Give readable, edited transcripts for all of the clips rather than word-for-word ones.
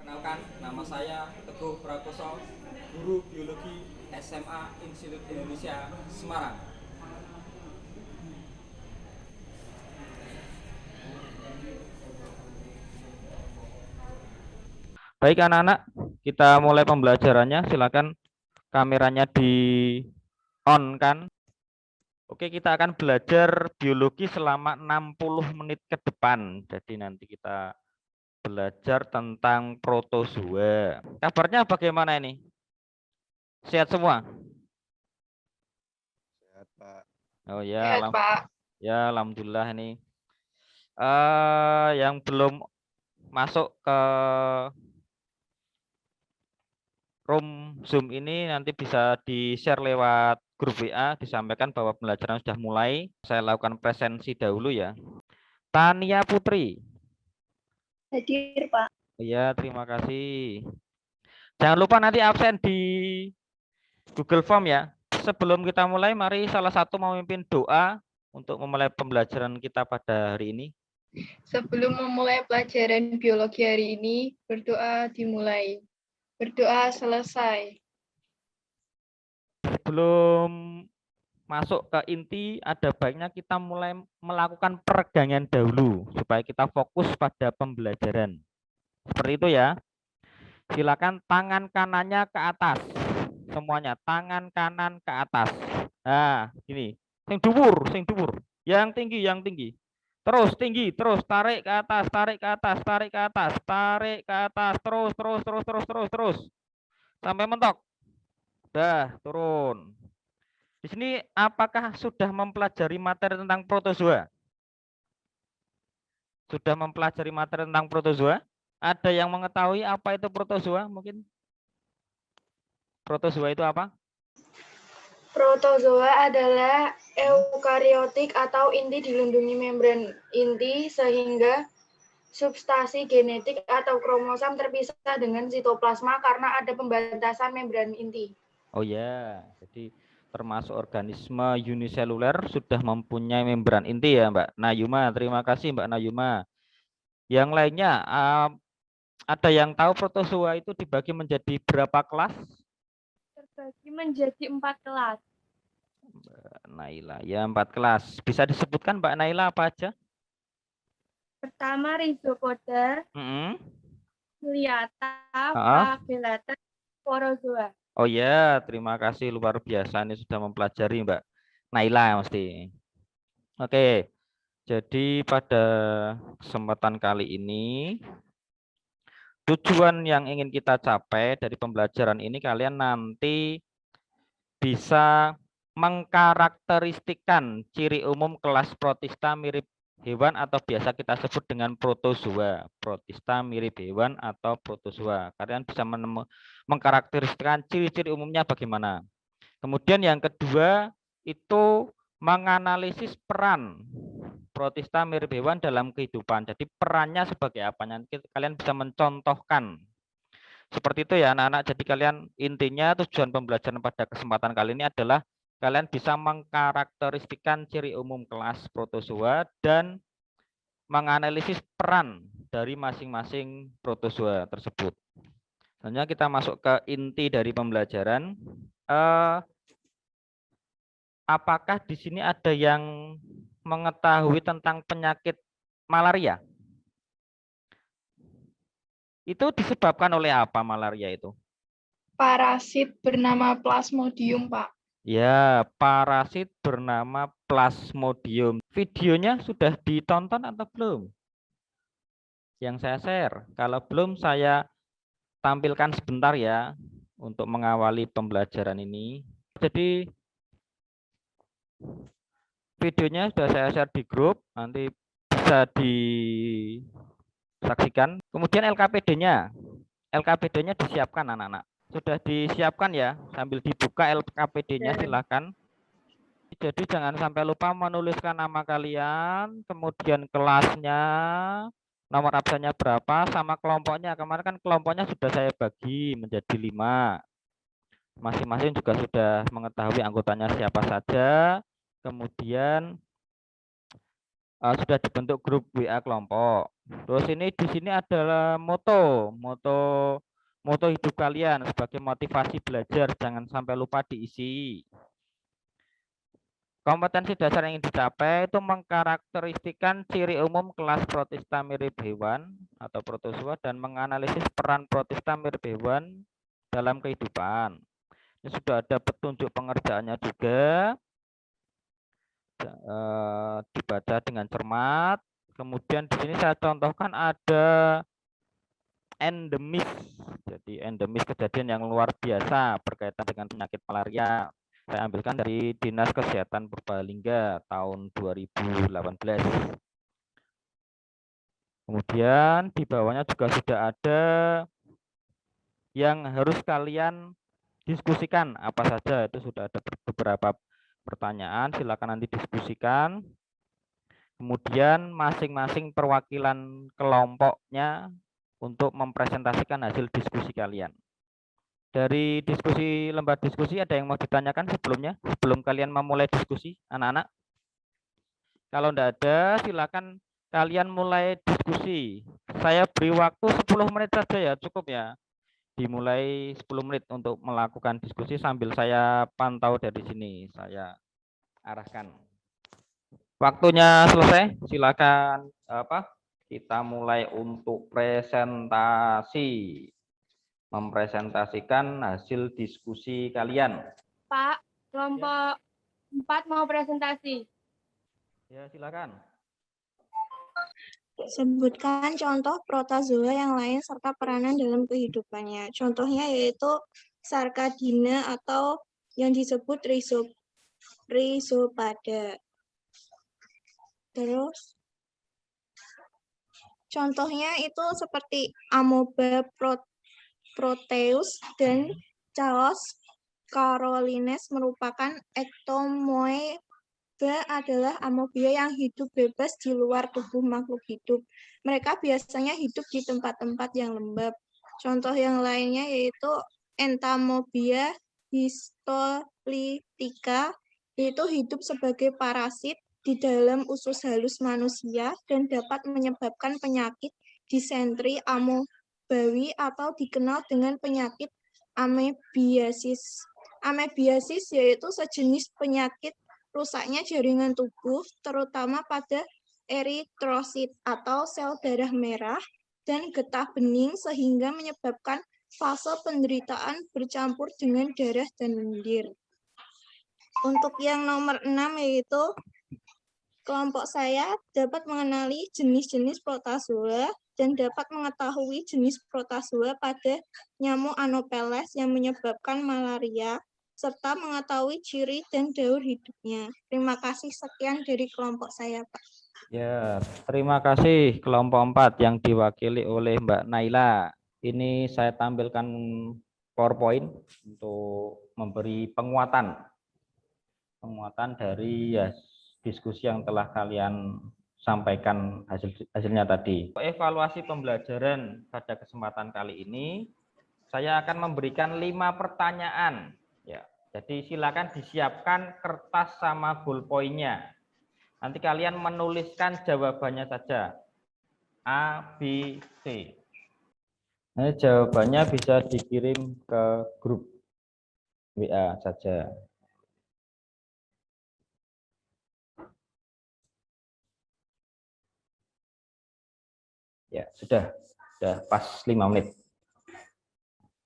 Perkenalkan, nama saya Teguh Prakoso, guru biologi SMA Institut Indonesia Semarang. Baik anak-anak, kita mulai pembelajarannya. Silakan kameranya di on kan. Oke, kita akan belajar biologi selama 60 menit ke depan. Jadi nanti kita belajar tentang protozoa. Kabarnya bagaimana ini? Sehat semua? Sehat, Pak. Oh Sehat, ya, Pak. ya alhamdulillah ini. Yang belum masuk ke room Zoom ini nanti bisa di-share lewat grup WA, disampaikan bahwa pembelajaran sudah mulai. Saya lakukan presensi dahulu ya. Tania Putri. Hadir, Pak. Iya, terima kasih. Jangan lupa nanti absen di Google Form ya. Sebelum kita mulai, mari salah satu memimpin doa untuk memulai pembelajaran kita pada hari ini. Sebelum memulai pelajaran biologi hari ini, berdoa dimulai. Berdoa selesai. Sebelum masuk ke inti, ada baiknya kita mulai melakukan peregangan dahulu supaya kita fokus pada pembelajaran. Seperti itu ya. Silakan tangan kanannya ke atas. Semuanya tangan kanan ke atas. Nah, gini. Sing dhuwur, sing dhuwur. Yang tinggi, yang tinggi. Terus tinggi, terus tarik ke atas, tarik ke atas, tarik ke atas, tarik ke atas, terus. Sampai mentok. Dah, turun. Di sini apakah sudah mempelajari materi tentang protozoa? Sudah mempelajari materi tentang protozoa? Ada yang mengetahui apa itu protozoa mungkin? Protozoa itu apa? Protozoa adalah eukariotik atau inti dilindungi membran inti sehingga substansi genetik atau kromosom terpisah dengan sitoplasma karena ada pembatasan membran inti. Oh ya, jadi termasuk organisme uniseluler sudah mempunyai membran inti ya Mbak Nayuma. Terima kasih Mbak Nayuma. Yang lainnya, ada yang tahu protozoa itu dibagi menjadi berapa kelas? Terbagi menjadi 4 kelas. Mbak Naila, ya 4 kelas. Bisa disebutkan Mbak Naila apa aja? Pertama Rhizopoda, Ciliata, Flagellata, Sporozoa. Oh ya, terima kasih luar biasa ini sudah mempelajari Mbak Naila mesti. Oke, jadi pada kesempatan kali ini tujuan yang ingin kita capai dari pembelajaran ini kalian nanti bisa mengkarakteristikkan ciri umum kelas protista mirip hewan atau biasa kita sebut dengan protozoa. Protista mirip hewan atau protozoa. Kalian bisa mengkarakteristikkan ciri-ciri umumnya bagaimana. Kemudian yang kedua itu menganalisis peran protista mirip hewan dalam kehidupan. Jadi perannya sebagai apa? Nanti kalian bisa mencontohkan. Seperti itu ya anak-anak. Jadi kalian intinya tujuan pembelajaran pada kesempatan kali ini adalah kalian bisa mengkarakteristikkan ciri umum kelas protozoa dan menganalisis peran dari masing-masing protozoa tersebut. Selanjutnya kita masuk ke inti dari pembelajaran. Apakah di sini ada yang mengetahui tentang penyakit malaria? Itu disebabkan oleh apa malaria itu? Parasit bernama Plasmodium, Pak. Ya, parasit bernama Plasmodium. Videonya sudah ditonton atau belum? Yang saya share. Kalau belum saya tampilkan sebentar ya untuk mengawali pembelajaran ini. Jadi videonya sudah saya share di grup, nanti bisa disaksikan. Kemudian LKPD-nya. LKPD-nya disiapkan anak-anak. Sudah disiapkan ya, sambil dibuka LKPD-nya silakan. Jadi jangan sampai lupa menuliskan nama kalian, kemudian kelasnya, nomor absennya berapa, sama kelompoknya. Kemarin kan kelompoknya sudah saya bagi menjadi 5. Masing-masing juga sudah mengetahui anggotanya siapa saja. Kemudian sudah dibentuk grup WA kelompok. Terus ini di sini adalah moto hidup kalian sebagai motivasi belajar, jangan sampai lupa diisi. Kompetensi dasar yang ingin dicapai itu mengkarakteristikkan ciri umum kelas protista mirip hewan atau protozoa dan menganalisis peran protista mirip hewan dalam kehidupan. Ini sudah ada petunjuk pengerjaannya juga, dibaca dengan cermat. Kemudian di sini saya contohkan ada endemis. Jadi endemis kejadian yang luar biasa berkaitan dengan penyakit malaria. Saya ambilkan dari Dinas Kesehatan Purbalingga tahun 2018. Kemudian di bawahnya juga sudah ada yang harus kalian diskusikan apa saja. Itu sudah ada beberapa pertanyaan, silakan nanti diskusikan. Kemudian masing-masing perwakilan kelompoknya untuk mempresentasikan hasil diskusi kalian. Dari diskusi lembar diskusi ada yang mau ditanyakan sebelumnya? Sebelum kalian memulai diskusi, anak-anak? Kalau tidak ada, silakan kalian mulai diskusi. Saya beri waktu 10 menit saja ya, cukup ya. Dimulai 10 menit untuk melakukan diskusi sambil saya pantau dari sini, saya arahkan. Waktunya selesai, silakan kita mulai untuk presentasi. Mempresentasikan hasil diskusi kalian. Pak, kelompok 4 mau presentasi. Ya, silakan. Sebutkan contoh protozoa yang lain serta peranan dalam kehidupannya. Contohnya yaitu Sarcadina atau yang disebut Rhizopoda. Terus contohnya itu seperti Amoeba Proteus dan Chaos carolines merupakan ektomoeba adalah amobia yang hidup bebas di luar tubuh makhluk hidup. Mereka biasanya hidup di tempat-tempat yang lembab. Contoh yang lainnya yaitu Entomobia histolytica, yaitu hidup sebagai parasit di dalam usus halus manusia dan dapat menyebabkan penyakit disentri amoebawi atau dikenal dengan penyakit amebiasis. Amebiasis yaitu sejenis penyakit rusaknya jaringan tubuh, terutama pada eritrosit atau sel darah merah dan getah bening sehingga menyebabkan fase penderitaan bercampur dengan darah dan lendir. Untuk yang nomor 6 yaitu kelompok saya dapat mengenali jenis-jenis protozoa dan dapat mengetahui jenis protozoa pada nyamuk Anopheles yang menyebabkan malaria, serta mengetahui ciri dan daur hidupnya. Terima kasih, sekian dari kelompok saya, Pak. Ya, terima kasih kelompok 4 yang diwakili oleh Mbak Naila. Ini saya tampilkan PowerPoint untuk memberi penguatan dari diskusi yang telah kalian sampaikan hasilnya tadi. Evaluasi pembelajaran pada kesempatan kali ini, saya akan memberikan 5 pertanyaan. Ya, jadi silakan disiapkan kertas sama ballpoint-nya. Nanti kalian menuliskan jawabannya saja. A, B, C. Nah, jawabannya bisa dikirim ke grup WA saja. Ya, sudah pas 5 menit.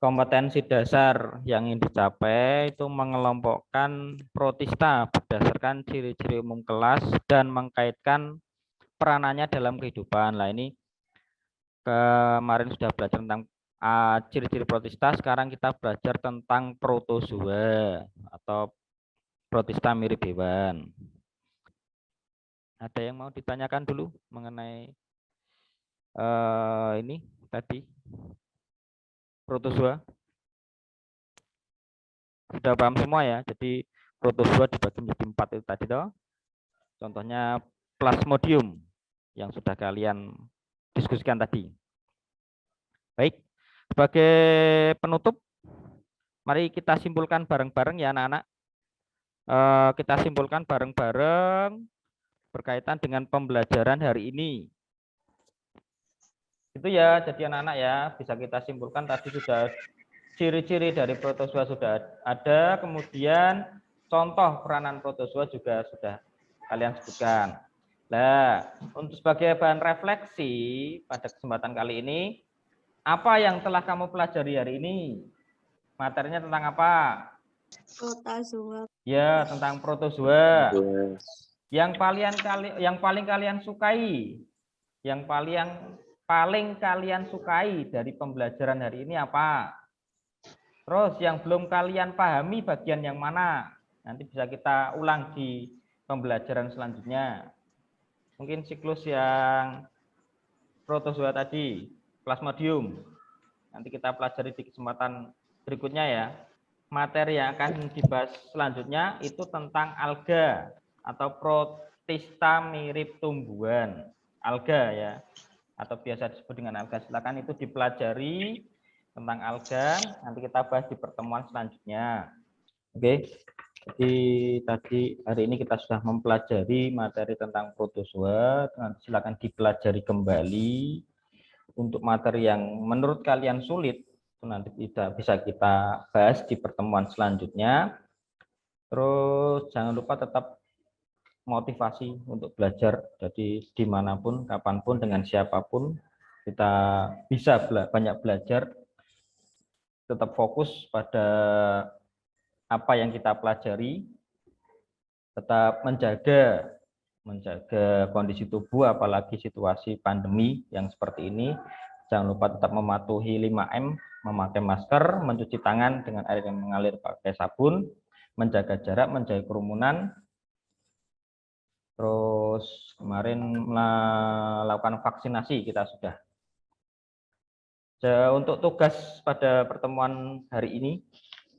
Kompetensi dasar yang ingin dicapai itu mengelompokkan protista berdasarkan ciri-ciri umum kelas dan mengkaitkan peranannya dalam kehidupan. Nah, ini kemarin sudah belajar tentang ciri-ciri protista, sekarang kita belajar tentang protozoa atau protista mirip hewan. Ada yang mau ditanyakan dulu mengenai ini tadi protozoa? Sudah paham semua ya? Jadi protozoa dibagi menjadi 4 itu tadi toh. Contohnya Plasmodium yang sudah kalian diskusikan tadi. Baik, sebagai penutup, mari kita simpulkan bareng-bareng ya anak-anak. Kita simpulkan bareng-bareng berkaitan dengan pembelajaran hari ini. Itu ya, jadi anak-anak ya, bisa kita simpulkan tadi sudah ciri-ciri dari protozoa sudah ada, kemudian contoh peranan protozoa juga sudah kalian sebutkan. Nah, untuk sebagai bahan refleksi pada kesempatan kali ini, apa yang telah kamu pelajari hari ini? Materinya tentang apa? Protozoa. Ya, tentang protozoa. Yang paling kalian sukai, yang paling kalian sukai dari pembelajaran hari ini apa? Terus yang belum kalian pahami bagian yang mana? Nanti bisa kita ulang di pembelajaran selanjutnya. Mungkin siklus yang protozoa tadi, plasmodium. Nanti kita pelajari di kesempatan berikutnya ya. Materi yang akan dibahas selanjutnya itu tentang alga atau protista mirip tumbuhan. Alga ya, atau biasa disebut dengan alga. Silakan itu dipelajari tentang alga, nanti kita bahas di pertemuan selanjutnya. Oke, jadi tadi hari ini kita sudah mempelajari materi tentang protozoa, nanti silakan dipelajari kembali. Untuk materi yang menurut kalian sulit, itu nanti bisa kita bahas di pertemuan selanjutnya. Terus jangan lupa tetap motivasi untuk belajar, jadi dimanapun, kapanpun, dengan siapapun, kita bisa banyak belajar, tetap fokus pada apa yang kita pelajari, tetap menjaga kondisi tubuh, apalagi situasi pandemi yang seperti ini. Jangan lupa tetap mematuhi 5M, memakai masker, mencuci tangan dengan air yang mengalir pakai sabun, menjaga jarak, menjauhi kerumunan. Terus kemarin melakukan vaksinasi kita sudah. Untuk tugas pada pertemuan hari ini,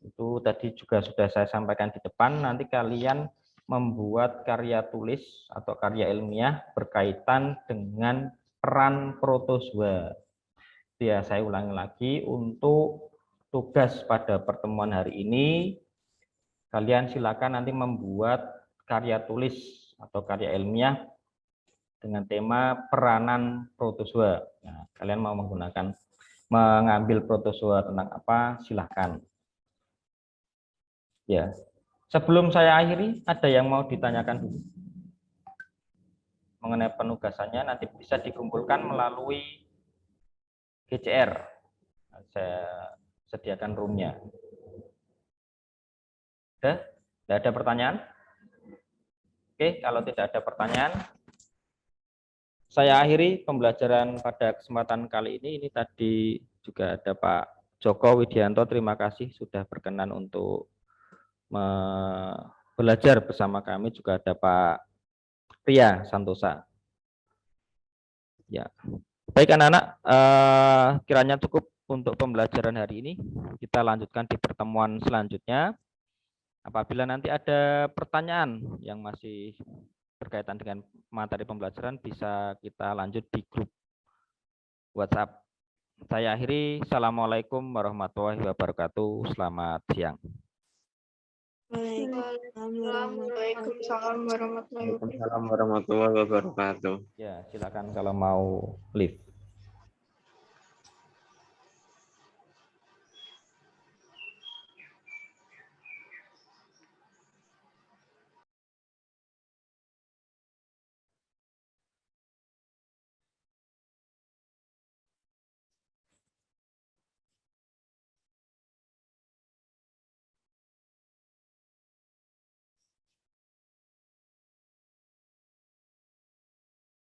itu tadi juga sudah saya sampaikan di depan, nanti kalian membuat karya tulis atau karya ilmiah berkaitan dengan peran protozoa. Ya, saya ulangi lagi, untuk tugas pada pertemuan hari ini, kalian silakan nanti membuat karya tulis atau karya ilmiah dengan tema peranan protozoa. Nah, kalian mau mengambil protozoa tentang apa, silahkan. Ya, sebelum saya akhiri, ada yang mau ditanyakan dulu mengenai penugasannya? Nanti bisa dikumpulkan melalui GCR. Saya sediakan roomnya. Tidak ada pertanyaan? Oke, kalau tidak ada pertanyaan, saya akhiri pembelajaran pada kesempatan kali ini. Ini tadi juga ada Pak Joko Widianto, terima kasih sudah berkenan untuk belajar bersama kami. Juga ada Pak Ria Santosa. Ya, baik anak-anak, kiranya cukup untuk pembelajaran hari ini. Kita lanjutkan di pertemuan selanjutnya. Apabila nanti ada pertanyaan yang masih berkaitan dengan materi pembelajaran, bisa kita lanjut di grup WhatsApp. Saya akhiri. Assalamualaikum warahmatullahi wabarakatuh. Selamat siang. Waalaikumsalam warahmatullahi wabarakatuh. Waalaikumsalam warahmatullahi wabarakatuh. Ya, silakan kalau mau live.